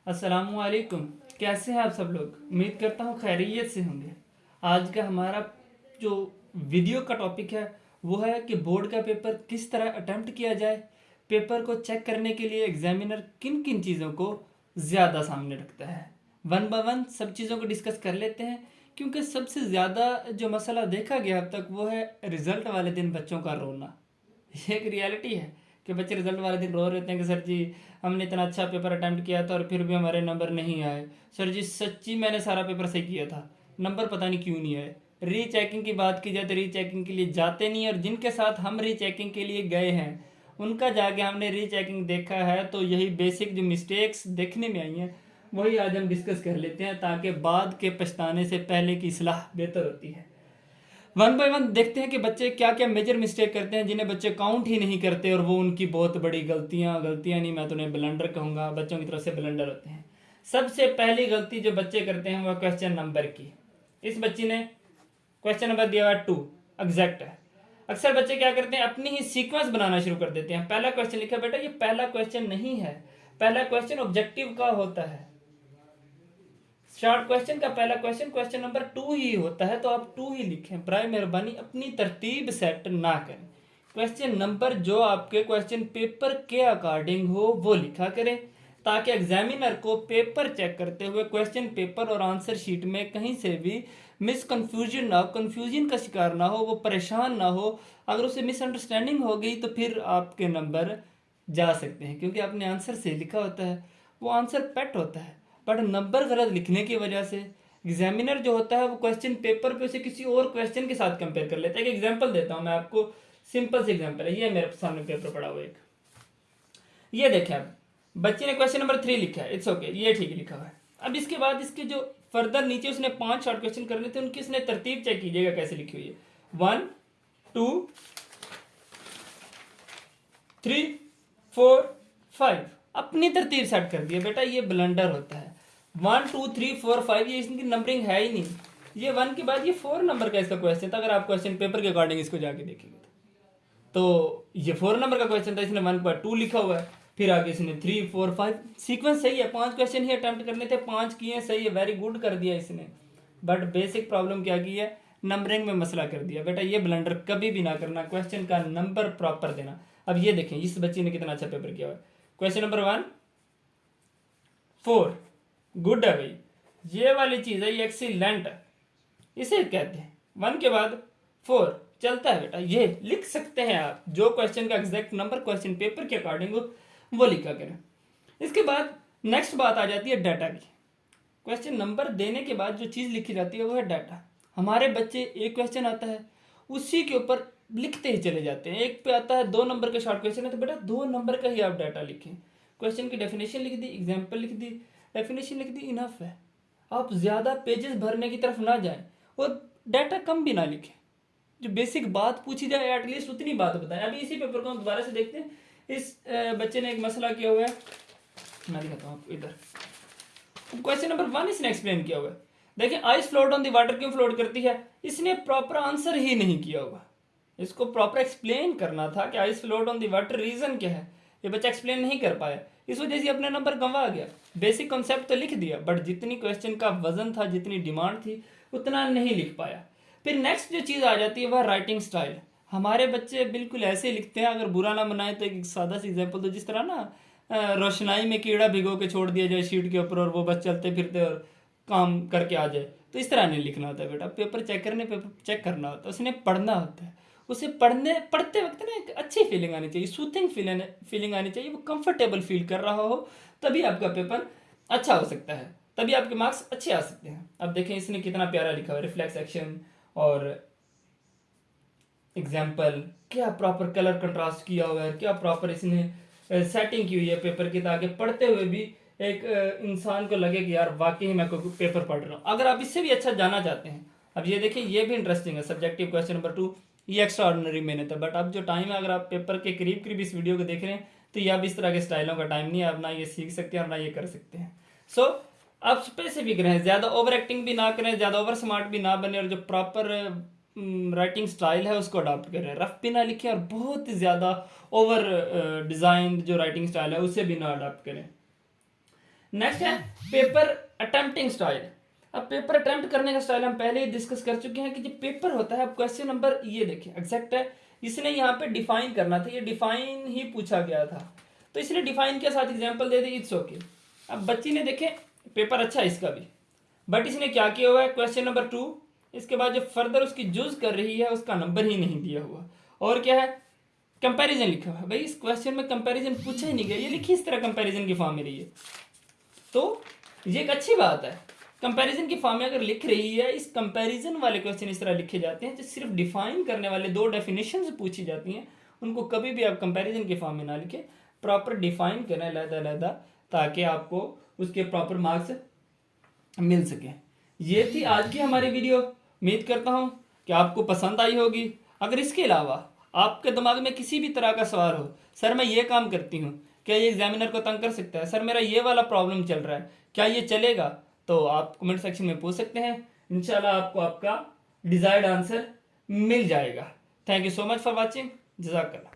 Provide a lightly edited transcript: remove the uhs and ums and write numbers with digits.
अस्सलामुअलैकुम। कैसे हैं आप सब लोग? उम्मीद करता हूँ खैरियत से होंगे। आज का हमारा जो वीडियो का टॉपिक है वो है कि बोर्ड का पेपर किस तरह अटेम्प्ट किया जाए। पेपर को चेक करने के लिए एग्जामिनर किन किन चीज़ों को ज़्यादा सामने रखता है, वन बाय वन सब चीज़ों को डिस्कस कर लेते हैं। क्योंकि सबसे ज़्यादा जो मसला देखा गया अब तक वो है रिज़ल्ट वाले दिन बच्चों का रोना। ये एक रियलिटी है कि बच्चे रिजल्ट वाले दिन रो रहे थे कि सर जी हमने इतना अच्छा पेपर अटैम्प्ट किया था और फिर भी हमारे नंबर नहीं आए। सर जी सच्ची मैंने सारा पेपर सही किया था, नंबर पता नहीं क्यों नहीं आए। रीचेकिंग की बात की जाए तो रीचेकिंग के लिए जाते नहीं, और जिनके साथ हम रीचेकिंग के लिए गए हैं उनका जाके हमने रीचेकिंग देखा है, तो यही बेसिक जो मिस्टेक्स देखने में आई हैं वही आज हम डिस्कस कर लेते हैं, ताकि बाद के पछताने से पहले की सलाह बेहतर होती है। वन बाय वन देखते हैं कि बच्चे क्या क्या मेजर मिस्टेक करते हैं जिन्हें बच्चे काउंट ही नहीं करते, और वो उनकी बहुत बड़ी गलतियां नहीं, मैं तो उन्हें ब्लंडर कहूँगा, बच्चों की तरफ से ब्लंडर होते हैं। सबसे पहली गलती जो बच्चे करते हैं वह क्वेश्चन नंबर की। इस बच्ची ने क्वेश्चन नंबर दिया हुआ 2 एग्जैक्ट है। अक्सर बच्चे क्या करते हैं अपनी ही सीक्वेंस बनाना शुरू कर देते हैं। पहला क्वेश्चन लिखा, बेटा ये पहला क्वेश्चन नहीं है, पहला क्वेश्चन ऑब्जेक्टिव का होता है। शॉर्ट क्वेश्चन का पहला क्वेश्चन क्वेश्चन नंबर 2 ही होता है, तो आप 2 ही लिखें। प्राय मेहरबानी अपनी तरतीब सेट ना करें। क्वेश्चन नंबर जो आपके क्वेश्चन पेपर के अकॉर्डिंग हो वो लिखा करें, ताकि एग्जामिनर को पेपर चेक करते हुए क्वेश्चन पेपर और आंसर शीट में कहीं से भी मिसकन्फ्यूजन ना हो, कन्फ्यूजन का शिकार ना हो, वो परेशान ना हो। अगर उसे मिसअंडरस्टैंडिंग हो गई तो फिर आपके नंबर जा सकते हैं, क्योंकि आपने आंसर से लिखा होता है, वो आंसर पेट होता है। बट नंबर गलत लिखने की वजह से एग्जामिनर जो होता है वो क्वेश्चन पेपर पे उसे किसी और क्वेश्चन के साथ कंपेयर कर लेता है। एक एग्जांपल देता हूँ मैं आपको, सिंपल सी एग्जांपल है, ये मेरे सामने पेपर पड़ा हुआ एक, ये देखें। अब बच्चे ने क्वेश्चन नंबर 3 लिखा है, इट्स ओके, ये ठीक लिखा हुआ है। अब इसके बाद इसके जो फर्दर नीचे उसने 5 शॉर्ट क्वेश्चन करने थे, उनकी उसने तरतीब चेक कीजिएगा कैसे लिखी हुई है। 1 2 3 4 5 अपनी तरतीब सेट कर दिया। बेटा ये ब्लंडर होता है। 1 2 3 4 5 ये इसकी नंबरिंग है ही नहीं। ये 1 के बाद ये 4 नंबर का इसका क्वेश्चन था, अगर आप क्वेश्चन पेपर के अकॉर्डिंग इसको जाके देखेंगे तो ये 4 नंबर का क्वेश्चन था, इसने 1 के बाद 2 लिखा हुआ है, फिर आगे इसने 3 4 5, सीक्वेंस सही है, 5 क्वेश्चन ही अटेम्प्ट करने थे, 5 किए हैं, सही है, वेरी गुड कर दिया इसने। बट बेसिक प्रॉब्लम क्या की है, नंबरिंग में मसला कर दिया। बेटा ये ब्लंडर कभी भी ना करना, क्वेश्चन का नंबर प्रॉपर देना। अब ये देखें इस बच्ची ने कितना अच्छा पेपर किया हुआ है। क्वेश्चन नंबर 1 4 गुड है भाई, ये वाली चीज है, ये एक्सीलेंट है, इसे कहते हैं। 1 के बाद 4 चलता है बेटा, ये लिख सकते हैं आप। जो क्वेश्चन का एग्जैक्ट नंबर क्वेश्चन पेपर के अकॉर्डिंग हो वो लिखा करें। इसके बाद नेक्स्ट बात आ जाती है डाटा की। क्वेश्चन नंबर देने के बाद जो चीज़ लिखी जाती है वो है डाटा। हमारे बच्चे एक क्वेश्चन आता है उसी के ऊपर लिखते ही चले जाते हैं। एक पे आता है 2 नंबर का शॉर्ट क्वेश्चन है, तो बेटा 2 नंबर का ही आप डाटा लिखें। क्वेश्चन की डेफिनेशन लिख दी, एग्जाम्पल लिख दी, डेफिनेशन लिख दी, इनफ है। आप ज़्यादा पेजेस भरने की तरफ ना जाएं और डाटा कम भी ना लिखें। जो बेसिक बात पूछी जाए एटलीस्ट उतनी बात बताएं। अभी इसी पेपर को हम दोबारा से देखते हैं। इस बच्चे ने एक मसला किया हुआ है, मैं दिखाता हूँ आपको इधर। क्वेश्चन नंबर 1 इसने एक्सप्लेन किया हुआ है। देखिए ice float on the water क्यों फ्लोट करती है, इसने प्रॉपर आंसर ही नहीं किया हुआ। इसको प्रॉपर एक्सप्लेन करना था कि ice float on the water reason क्या है, ये बच्चा एक्सप्लेन नहीं कर पाया, इस वजह से अपने नंबर गंवा गया। बेसिक कॉन्सेप्ट तो लिख दिया बट जितनी क्वेश्चन का वजन था, जितनी डिमांड थी, उतना नहीं लिख पाया। फिर नेक्स्ट जो चीज़ आ जाती है वह राइटिंग स्टाइल। हमारे बच्चे बिल्कुल ऐसे लिखते हैं, अगर बुरा ना मनाए तो एक सादा सा एग्जाम्पल दो, जिस तरह ना रोशनाई में कीड़ा भिगो के छोड़ दिया जाए शीट के ऊपर और वो बस चलते फिरते और काम करके आ जाए, तो इस तरह नहीं लिखना होता है बेटा। पेपर चेक करना होता है, उसने पढ़ना होता है। उसे पढ़ते वक्त ना एक अच्छी फीलिंग आनी चाहिए, सूथिंग फीलिंग आनी चाहिए, वो कंफर्टेबल फील कर रहा हो, तभी आपका पेपर अच्छा हो सकता है, तभी आपके मार्क्स अच्छे आ सकते हैं। अब देखें इसने कितना प्यारा लिखा हुआ, रिफ्लेक्स एक्शन और एग्जाम्पल, क्या प्रॉपर कलर कंट्रास्ट किया हुआ है, क्या प्रॉपर इसने सेटिंग की हुई है पेपर की, ताकि पढ़ते हुए भी एक इंसान को लगे कि यार वाकई मैं कोई पेपर पढ़ रहा हूँ। अगर आप इससे भी अच्छा जानना चाहते हैं, अब ये देखिए ये भी इंटरेस्टिंग है, सब्जेक्टिव क्वेश्चन नंबर 2, ये एक्स्ट्रा ऑर्डिनरी मेहनत है। बट अब जो टाइम है, अगर आप पेपर के करीब करीब इस वीडियो को देख रहे हैं तो ये अब इस तरह के स्टाइलों का टाइम नहीं है, आप ना ये सीख सकते हैं और ना ये कर सकते हैं। सो आप स्पेसिफिक रहें, ज़्यादा ओवर एक्टिंग भी ना करें, ज़्यादा ओवर स्मार्ट भी ना बने, और जो प्रॉपर राइटिंग स्टाइल है उसको अडॉप्ट करें। रफ भी ना लिखें और बहुत ही ज़्यादा ओवर डिज़ाइन जो राइटिंग स्टाइल है उसे भी ना अडॉप्ट करें। नेक्स्ट है पेपर अटेम्प्टिंग स्टाइल। अब पेपर अटेम्प्ट करने का स्टाइल हम पहले ही डिस्कस कर चुके हैं कि जो पेपर होता है, अब क्वेश्चन नंबर ये देखिए एग्जैक्ट है, इसने यहाँ पे डिफाइन करना था, ये डिफाइन ही पूछा गया था, तो इसने डिफाइन के साथ example they the, it's okay. अब बच्ची ने देखे पेपर अच्छा है इसका भी, बट इसने क्या किया हुआ है क्वेश्चन नंबर 2, इसके बाद जो फर्दर उसकी जूज कर रही है उसका नंबर ही नहीं दिया हुआ, और क्या है कंपैरिजन लिखा हुआ है। भाई इस क्वेश्चन में कंपैरिजन पूछा ही नहीं गया, ये लिखी इस तरह कंपैरिजन की फॉर्म में रही है, तो ये एक अच्छी बात है। कंपैरिजन की फॉर्म में अगर लिख रही है, इस कंपैरिजन वाले क्वेश्चन इस तरह लिखे जाते हैं जो सिर्फ डिफाइन करने वाले 2 डेफिनेशन से पूछी जाती हैं, उनको कभी भी आप कंपैरिजन की फॉर्म में ना लिखे, प्रॉपर डिफाइन करें अलग-अलग, ताकि आपको उसके प्रॉपर मार्क्स मिल सके। ये थी आज की हमारी वीडियो, उम्मीद करता हूँ कि आपको पसंद आई होगी। अगर इसके अलावा आपके दिमाग में किसी भी तरह का सवाल हो, सर मैं ये काम करती हूँ, क्या ये एग्जामिनर को तंग कर सकता है, सर मेरा ये वाला प्रॉब्लम चल रहा है, क्या ये चलेगा, तो आप कमेंट सेक्शन में पूछ सकते हैं। इंशाल्लाह आपको आपका डिजायर्ड आंसर मिल जाएगा। Thank you so much for watching. जज़ाकल्लाह।